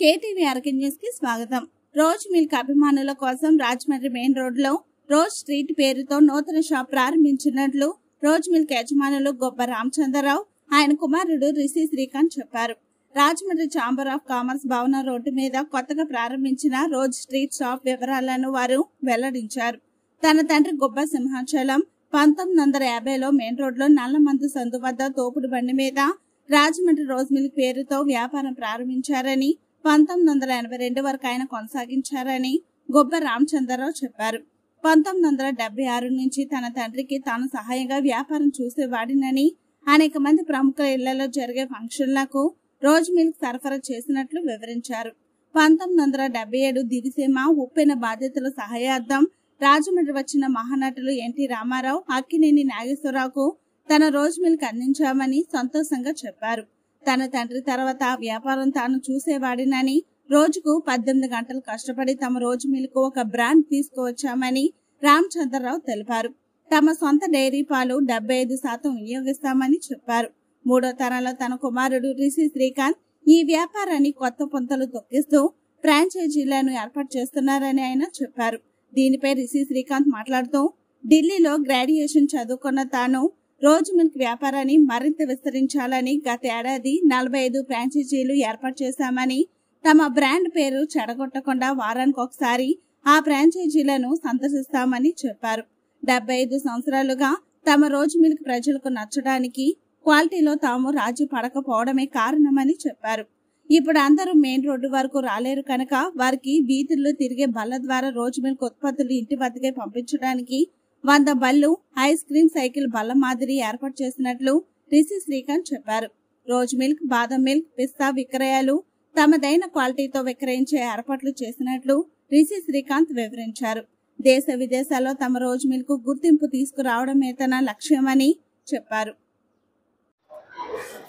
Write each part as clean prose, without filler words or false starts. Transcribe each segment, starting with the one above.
KTV RK news కి స్వాగతం. Rose milk అభిమానుల కోసం రాజమండ్రి మెయిన్ రోడ్ లో రోజ్ స్ట్రీట్ పేరుతో నూతన షాప్ ప్రారంభించినట్లు రోజ్ మిల్క్ యజమానులు గొప్ప రామచంద్రరావు, ఆయన కుమారుడు రిషి శ్రీకాంత్ చెప్పారు. రాజమండ్రి ఛాంబర్ ఆఫ్ కామర్స్ భవన రోడ్డు మీద కొత్తగా ప్రారంభించిన రోజ్ స్ట్రీట్ షాప్ వివరాలను వారు వెల్లడించారు. తన తండ్రి గొప్ప సింహాచలం 1950లో మెయిన్ రోడ్ లో నల్లమందు సందు వద్ద తోపుడు బండి మీద రాజమండ్రి రోజ్ మిల్క్ పేరుతో వ్యాపారం ప్రారంభించారని, 1982 వరకు ఆయన కొనసాగించారని గొప్ప రామచంద్రరావు చెప్పారు. 1976 నుంచి తన తండ్రికి తాను సహాయంగా వ్యాపారం చూసేవాడినని, అనేక మంది ప్రముఖుల ఇళ్లలో జరిగే ఫంక్షన్లకు రోజ్ మిల్క్ సరఫరా చేసినట్లు వివరించారు. 1977 దివిసీమ ఉప్పెన బాధితుల సహాయార్థం రాజమండ్రి వచ్చిన మహానటులు ఎన్టీ రామారావు, అక్కినేని నాగేశ్వరరావుకు తన రోజ్ మిల్క్ అందించామని సంతోషంగా చెప్పారు. తన తండ్రి తర్వాత వ్యాపారం తాను చూసేవాడినని, రోజుకు 18 గంటలు కష్టపడి తమ రోజ్ మిల్క్ ఒక బ్రాండ్ తీసుకువచ్చామని రామచంద్రరావు తెలిపారు. తమ సొంత డైరీ పాలు 75% వినియోగిస్తామని చెప్పారు. 3వ తరంలో తన కుమారుడు రిషి శ్రీకాంత్ ఈ వ్యాపారాన్ని కొత్త పుంతలు తొక్కిస్తూ ఫ్రాంచైజీలను ఏర్పాటు చేస్తున్నారని ఆయన చెప్పారు. దీనిపై రిషి శ్రీకాంత్ మాట్లాడుతూ, ఢిల్లీలో గ్రాడ్యుయేషన్ చదువుకున్న తాను రోజ్ మిల్క్ వ్యాపారాన్ని మరింత విస్తరించాలని గత ఏడాది 45 ఫ్రాంచైజీలు ఏర్పాటు చేశామని, తమ బ్రాండ్ పేరు చెడగొట్టకుండా వారానికి ఒకసారి ఆ ఫ్రాంచైజీలను సందర్శిస్తామని చెప్పారు. 75 సంవత్సరాలుగా తమ రోజ్ మిల్క్ ప్రజలకు నచ్చడానికి, క్వాలిటీలో తాము రాజీ పడకపోవడమే కారణమని చెప్పారు. ఇప్పుడు అందరూ మెయిన్ రోడ్డు వరకు రాలేరు కనుక వారికి వీధుల్లో తిరిగే బల్ల ద్వారా రోజ్ మిల్క్ ఉత్పత్తులు ఇంటి వద్దకే పంపించడానికి 100 బళ్ళు ఐస్ క్రీమ్ సైకిల్ బల్ల మాదిరి ఏర్పాటు చేసినట్లు రిషి శ్రీకాంత్ చెప్పారు. రోజ్ మిల్క్, బాదం మిల్క్, పిస్తా విక్రయాలు తమదైన క్వాలిటీతో విక్రయించే ఏర్పాట్లు చేసినట్లు రిషి శ్రీకాంత్ వివరించారు. దేశ విదేశాల్లో తమ రోజ్ మిల్క్ గుర్తింపు తీసుకురావడమే తన లక్ష్యమని చెప్పారు.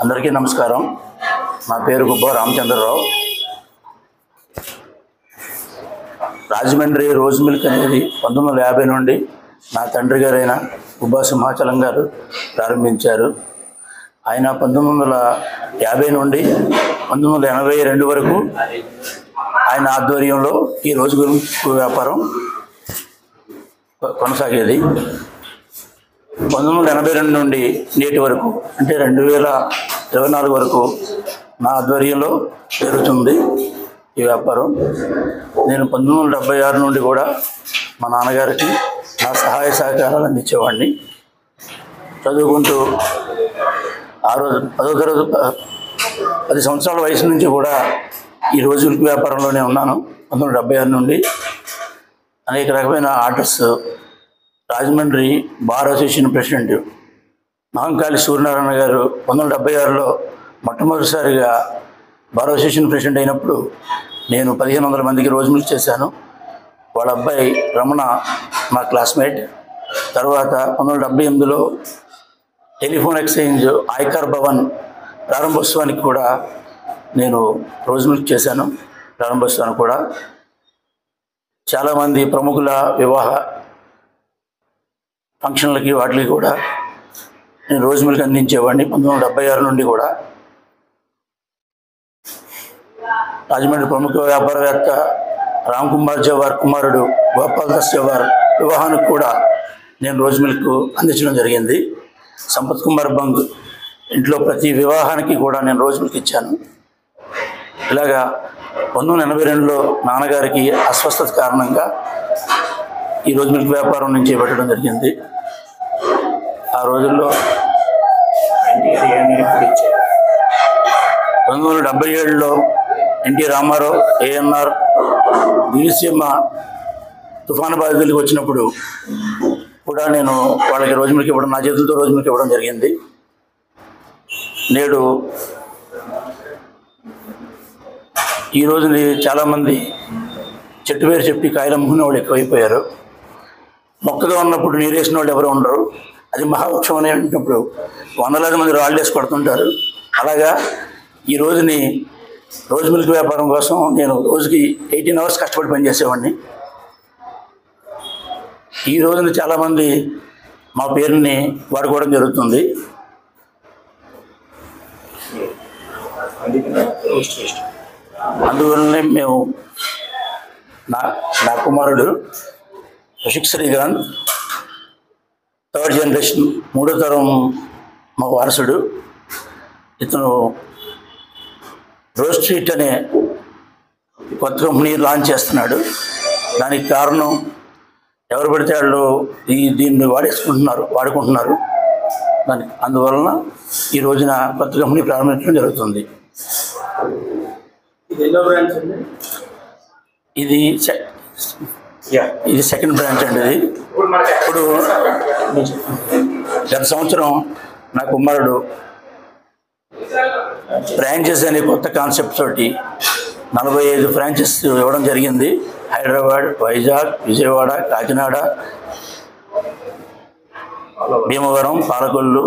అందరికీ నమస్కారం. నా పేరు గొప్ప రామచంద్రరావు. రాజమండ్రి రోజ్ మిల్క్ అనేది 1950 నుండి నా తండ్రి గారైన గుబ్బా సింహాచలం గారు ప్రారంభించారు. ఆయన 1950 నుండి 1982 వరకు ఆయన ఆధ్వర్యంలో ఈ రోజ్ మిల్క్ వ్యాపారం కొనసాగేది. 1982 నుండి నేటి వరకు అంటే 2024 వరకు నా ఆధ్వర్యంలో జరుగుతుంది ఈ వ్యాపారం. నేను 1976 నుండి కూడా మా నాన్నగారికి నా సహాయ సహకారాలు అందించేవాడిని. చదువుకుంటూ ఆ రోజు 10వ తరగతి 10 సంవత్సరాల వయసు నుంచి కూడా ఈ రోజ్ మిల్క్ వ్యాపారంలోనే ఉన్నాను. 1976 నుండి అనేక రకమైన orders Rajahmundry bar association president Mahankali Suryanarayana గారు 1976లో మొట్టమొదటిసారిగా బార్ అసోసియేషన్ ప్రెసిడెంట్ అయినప్పుడు నేను 1500 మందికి రోజ్ మిల్క్ చేశాను. వాళ్ళ అబ్బాయి రమణ మా క్లాస్మేట్. తర్వాత 1978లో టెలిఫోన్ ఎక్స్చేంజ్ ఐకార్ భవన్ ప్రారంభోత్సవానికి కూడా నేను రోజ్ మిల్క్ చేశాను. ప్రారంభోత్సవానికి కూడా చాలామంది ప్రముఖుల వివాహ ఫంక్షన్లకి వాటికి కూడా నేను రోజ్ మిల్క్ అందించేవాడిని. 1976 నుండి కూడా రాజమండ్రి ప్రముఖ వ్యాపారవేత్త రామ్ కుమార్ జవార్ కుమారుడు గోపాల్ దాస్ జవార్ వివాహానికి కూడా నేను రోజ్ మిల్క్ అందించడం జరిగింది. సంపత్ కుమార్ బంగ్ ఇంట్లో ప్రతి వివాహానికి కూడా నేను రోజ్ మిల్క్ ఇచ్చాను. ఇలాగా 1982లో నాన్నగారికి అస్వస్థత కారణంగా ఈ రోజ్ మిల్క్ వ్యాపారం నుంచి చేపట్టడం జరిగింది. ఆ రోజుల్లో 1977లో ఎన్టీ రామారావు, ఏఎన్ఆర్, దివిసీమ తుఫాను బాధితులకు వచ్చినప్పుడు కూడా నేను వాళ్ళకి రోజ్ మిల్క్ ఇవ్వడం, నా చేతులతో రోజ్ మిల్క్ ఇవ్వడం జరిగింది. నేడు ఈ రోజుని చాలామంది చెట్టు పేరు చెప్పి కాయలు అమ్ముకునే వాళ్ళు ఎక్కువైపోయారు. మొక్కగా ఉన్నప్పుడు నీరేసిన వాళ్ళు ఎవరు ఉండరు. అది మహావృక్షం అని అంటున్నప్పుడు 100,000 మంది రాళ్ళు వేసి కొడుతుంటారు. అలాగా ఈ రోజుని రోజ్ మిల్క్ వ్యాపారం కోసం నేను రోజుకి 18 అవర్స్ కష్టపడి పనిచేసేవాడిని. ఈ రోజున చాలామంది మా పేరుని వాడుకోవడం జరుగుతుంది. అందువల్లనే మేము నా కుమారుడు రషిక్ శ్రీకాంత్ థర్డ్ జనరేషన్, 3వ తరం మా వారసుడు. ఇతను రోజ్ స్ట్రీట్ అనే కొత్త కంపెనీ లాంచ్ చేస్తున్నాడు. దానికి కారణం ఎవరు పడితే వాళ్ళు దీన్ని వాడుకుంటున్నారు. అందువలన ఈ రోజున కొత్త కంపెనీ ప్రారంభించడం జరుగుతుంది. ఇది సెకండ్ బ్రాంచ్ అండి. ఇప్పుడు గత సంవత్సరం నా కుమారుడు బ్రాంచెస్ అనే కొత్త కాన్సెప్ట్ తోటి 45 బ్రాంచెస్ ఇవ్వడం జరిగింది. హైదరాబాద్, వైజాగ్, విజయవాడ, కాకినాడ, భీమవరం, పాలకొల్లు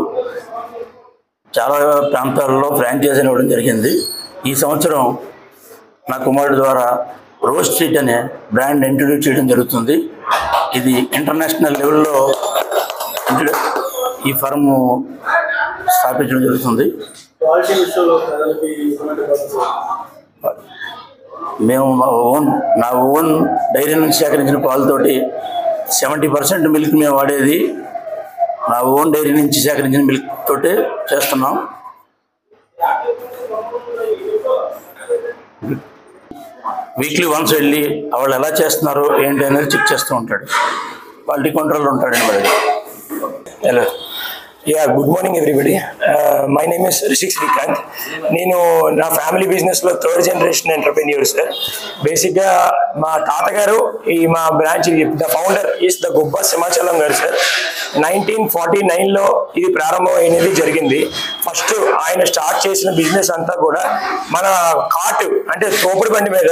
చాలా ప్రాంతాల్లో ఫ్రాంచైజీని ఇవ్వడం జరిగింది. ఈ సంవత్సరం నా కుమారుడు ద్వారా రోజ్ స్ట్రీట్ అనే బ్రాండ్ ఇంట్రడ్యూస్ చేయడం జరుగుతుంది. ఇది ఇంటర్నేషనల్ లెవెల్లో ఈ ఫర్మ్ స్థాపించడం జరుగుతుంది. మేము నా ఓన్ డైరీ నుంచి సేకరించిన పాలతోటి 70% మిల్క్ మేము వాడేది నా ఓన్ డైరీ నుంచి సేకరించిన మిల్క్ తోటే చేస్తున్నాం. వీక్లీ వన్స్ వెళ్ళి వాళ్ళు ఎలా చేస్తున్నారో ఏంటి అనేది చెక్ చేస్తూ ఉంటాడు. క్వాలిటీ కంట్రోల్ ఉంటాడండి మరి. Hello, good morning everybody. My name is Rishik Srikanth. నేను నా ఫ్యామిలీ బిజినెస్లో థర్డ్ జనరేషన్ ఎంటర్ప్రెన్యూర్ సార్. బేసిక్గా మా తాతగారు మా branch the founder is the Gubba Simhachalam గారు సార్. 1949లో ఇది ప్రారంభమైనది జరిగింది. ఫస్ట్ ఆయన స్టార్ట్ చేసిన బిజినెస్ అంతా కూడా మన కార్ట్ అంటే తోపుడు బండి మీద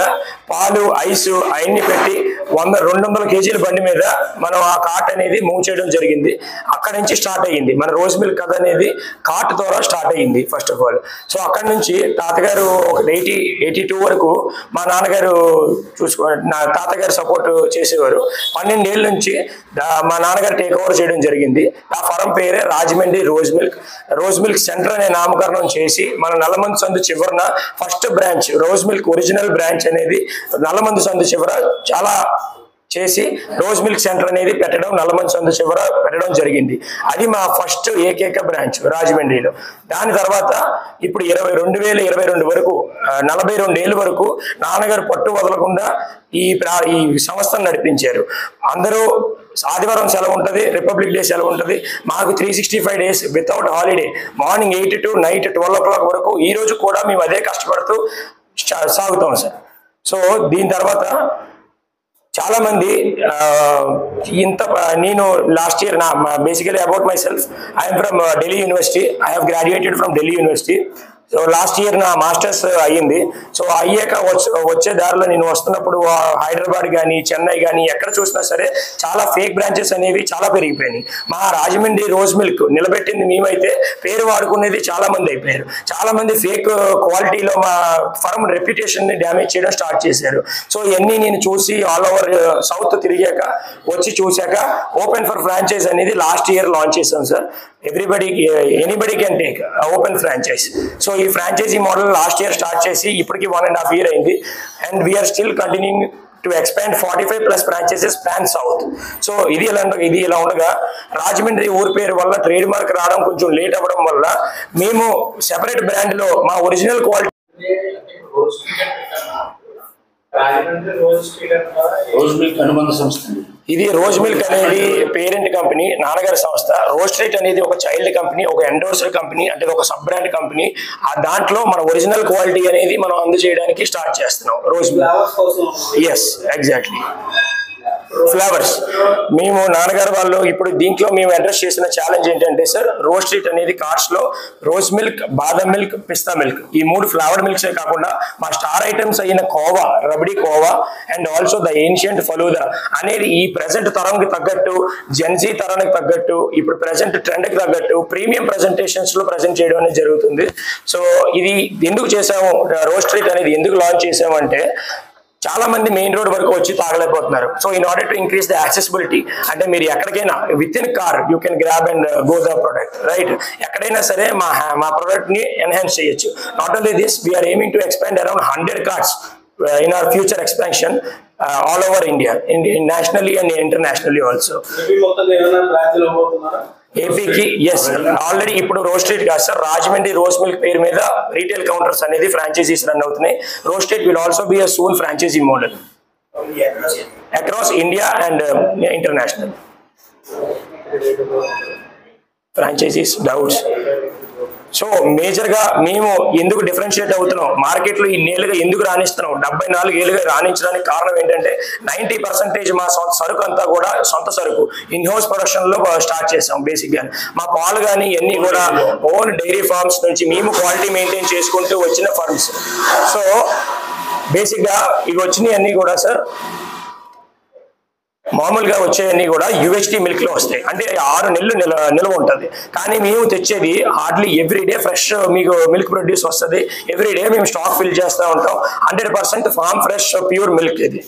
పాలు, ఐస్ అవన్నీ పెట్టి 100-200 కేజీల బండి మీద మనం ఆ కార్ట్ అనేది మూవ్ చేయడం జరిగింది. అక్కడ నుంచి స్టార్ట్ అయ్యింది మన రోజ్ మిల్క్ కథ అనేది. కార్ట్ ద్వారా స్టార్ట్ అయ్యింది ఫస్ట్ ఆఫ్ ఆల్. సో అక్కడ నుంచి తాతగారు ఒక 82 వరకు మా నాన్నగారు నా తాతగారు సపోర్ట్ చేసేవారు. 12 ఏళ్ళ నుంచి మా నాన్నగారు టేక్ ఓవర్ చేయడం జరిగింది. ఆ ఫరం పేరే రాజమండ్రి రోజ్ మిల్క్ సెంటర్ అనే నామకరణం చేసి మన నల్లమందు సందు చివరన first branch rose milk original branch అనేది నల్లమందు సందు చివర చాలా చేసి రోజ్ మిల్క్ సెంటర్ అనేది పెట్టడం, నల్లమందు సందు చివర పెట్టడం జరిగింది. అది మా ఫస్ట్ ఏకైక బ్రాంచ్ రాజమండ్రిలో. దాని తర్వాత ఇప్పుడు 2022 వరకు 42 ఏళ్ళ వరకు నాన్నగారు పట్టు వదలకుండా ఈ సంస్థను నడిపించారు. అందరూ ఆదివారం సెలవు ఉంటుంది, రిపబ్లిక్ డే సెలవు ఉంటుంది. మాకు 365 days without holiday, morning 8 to night 12 o'clock వరకు ఈ రోజు కూడా మేము అదే కష్టపడుతూ సాగుతాం సార్. సో దీని తర్వాత చాలా మంది నేను last year basically about my self, I'm from Delhi university. I have graduated from Delhi university. So last year నా మాస్టర్స్ అయ్యింది. సో అయ్యాక వచ్చే దారిలో నేను వస్తున్నప్పుడు హైదరాబాద్ కానీ చెన్నై కానీ ఎక్కడ చూసినా సరే చాలా ఫేక్ బ్రాంచెస్ అనేవి చాలా పెరిగిపోయినాయి. మా రాజమండ్రి రోజ్ మిల్క్ నిలబెట్టింది మేమైతే పేరు వాడుకునేది చాలా మంది అయిపోయారు. చాలా మంది ఫేక్ క్వాలిటీలో మా ఫర్మ్ రెప్యుటేషన్ ని డ్యామేజ్ చేయడం స్టార్ట్ చేశారు. సో ఇవన్నీ నేను చూసి ఆల్ ఓవర్ సౌత్ తిరిగాక వచ్చి చూశాక ఓపెన్ ఫర్ ఫ్రాంచైజ్ అనేది లాస్ట్ ఇయర్ లాంచ్ చేశాం sir. Anybody can take open franchise. So ఈ franchisee model last year start చేసి ఇప్పటికి 1.5 years అయింది. And we are still continuing to expand 45+ branches plan south. So ఇది ఇలా ఉండగా రాజమండ్రి ఊరి పేరు వల్ల ట్రేడ్ మార్క్ రావడం కొంచెం లేట్ అవ్వడం వల్ల మేము సెపరేట్ బ్రాండ్ లో మా ఒరిజినల్ క్వాలిటీ రోజ్ మిల్క్ అనుబంధ సంస్థ. ఇది రోజ్ మిల్క్ అనేది పేరెంట్ కంపెనీ, నాన్నగారి సంస్థ. రోజ్ స్ట్రీట్ అనేది ఒక చైల్డ్ కంపెనీ, ఒక ఎండోర్సర్ కంపెనీ, అంటే ఒక సబ్ బ్రాండ్ కంపెనీ. ఆ దాంట్లో మన ఒరిజినల్ క్వాలిటీ అనేది మనం అందజేయడానికి స్టార్ట్ చేస్తున్నాం rose milk. Yes, exactly. Flavours మేము నాన్నగారు వాళ్ళు ఇప్పుడు దీంట్లో మేము అడ్రస్ చేసిన ఛాలెంజ్ ఏంటంటే సార్, రోజ్ స్ట్రీట్ అనేది కార్డ్స్ లో రోజ్ మిల్క్, బాదం మిల్క్, పిస్తా మిల్క్ ఈ 3 ఫ్లేవర్డ్ మిల్క్సే కాకుండా మా స్టార్ ఐటమ్స్ అయిన khoa, rabdi khoa and also the ancient falooda అనేది ఈ ప్రెసెంట్ తరంకి తగ్గట్టు, జెన్జీ తరానికి తగ్గట్టు, ఇప్పుడు ప్రెసెంట్ ట్రెండ్ కి తగ్గట్టు ప్రీమియం ప్రెజెంటేషన్స్ లో ప్రెజెంట్ చేయడం అనేది జరుగుతుంది. సో ఇది ఎందుకు చేసాము, రోజ్ స్ట్రీట్ అనేది ఎందుకు లాంచ్ చేసామంటే చాలా మంది మెయిన్ రోడ్ వరకు వచ్చి తాగలేకపోతున్నారు. So in order to increase the accessibility, అంటే మీరు ఎక్కడికైనా with in car you can grab and go the product, right? ఎక్కడైనా సరే మా ప్రొడక్ట్ ని ఎన్హాన్స్ చేయొచ్చు. Not only this, we are aiming to expand around 100 carts in our future expansion all over India, nationally and internationally also. ఏపీకి yes already ఇప్పుడు rose street కాదు sir, Rajahmundry rose milk పేరు మీద రీటైల్ కౌంటర్స్ అనేది franchises run అవుతున్నాయి. Rose street will also be a soon franchisee model across India and international. Franchisees doubts. So మేజర్గా మేము ఎందుకు డిఫరెన్షియేట్ అవుతున్నాం, మార్కెట్లో ఇన్నేళ్ళుగా ఎందుకు రాణిస్తున్నాం, 74 ఏళ్ళుగా రాణించడానికి కారణం ఏంటంటే 90% మా సరుకు అంతా కూడా సొంత సరుకు ఇన్హౌస్ ప్రొడక్షన్లో స్టార్ట్ చేసాం. బేసిక్గా మా పాలు కానీ ఇవన్నీ కూడా ఓన్ డైరీ ఫార్మ్స్ నుంచి మేము క్వాలిటీ మెయింటైన్ చేసుకుంటూ వచ్చిన ఫార్మ్స్. సో బేసిక్గా ఇవి వచ్చినవి అన్నీ కూడా సార్ మామూలుగా వచ్చేవన్నీ కూడా యూహెచ్టీ మిల్క్ లో వస్తాయి, అంటే 6 నెలలు నిల్వ ఉంటుంది. కానీ మేము తెచ్చేది హార్డ్లీ ఎవ్రీడే ఫ్రెష్ మీకు మిల్క్ ప్రొడ్యూస్ వస్తుంది. ఎవ్రీడే మేము స్టాక్ ఫిల్ చేస్తూ ఉంటాం. 100% ఫార్మ్ ఫ్రెష్ ప్యూర్ మిల్క్ ఇది.